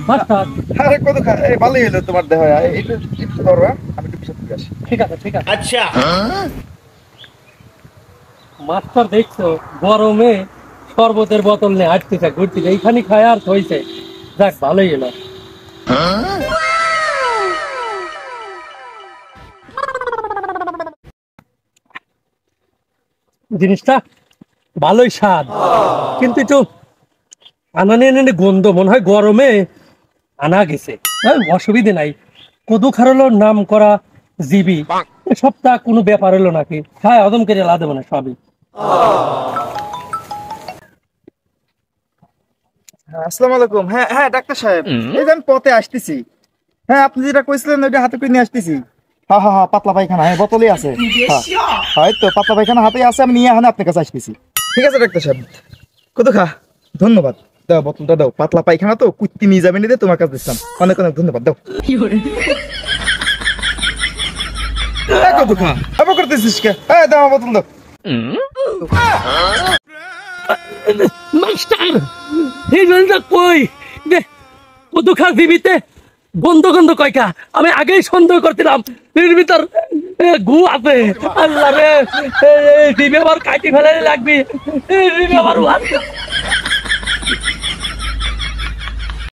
Master আরে কত এই ভালোই হলো তোমার দেহ একটু একটু ধরো আমি একটু পিছন থেকে আসি। ঠিক আছে ঠিক আছে। আচ্ছা মাস্টার দেখছো গরমে শরবতের বোতল নিয়ে হাঁটতেছে ঘুরতেছে এইখানে খায় আর হয়েছে। যাক ভালোই এলো। জিনিসটা ভালোই স্বাদ কিন্তু একটু আনানে এনে গন্ধ মনে হয় গরমে আনা গেছে। অসুবিধে নাই কদু খারলো নাম করা জিবি সবটা কোনো ব্যাপার হলো নাকি হ্যাঁ হজম করে লা দেবো না সবই। হ্যাঁ আসসালামু আলাইকুম। হ্যাঁ হ্যাঁ ডাক্তার সাহেব, এই যে আমি পথে আসতেছি। হ্যাঁ আপনি যেটা কইছিলেন ওইটা হাতে করে নিয়ে আসতেছি। হ্যাঁ হ্যাঁ হ্যাঁ পাতলা পায়খানা হ্যাঁ বোতলেই আছে। হ্যাঁ হয়তো পাতলা পায়খানা হাতে আছে, আমি নিয়ে এখানে আপনার কাছে আসতেছি। ঠিক আছে ডাক্তার সাহেব, কত খা ধন্যবাদ। দাও বোতলটা দাও, পাতলা পায়খানা তো কুত্তি নিয়ে যাবেন রে, তোমার কাছে দিচ্ছিলাম। অনেক অনেক ধন্যবাদ, দাও। কত খা আবার করতেছিস কে? হ্যাঁ দাও আমার বোতল দাও। মাস্টার এই জলটা কই দে কদু খা জিবিতে গন্ধ গন্ধ কয়কা আমি আগেই সন্দেহ করছিলাম এর ভিতর গু আছে। আল্লাহ রে দিবে আবার কাটি ফেলে লাগবে।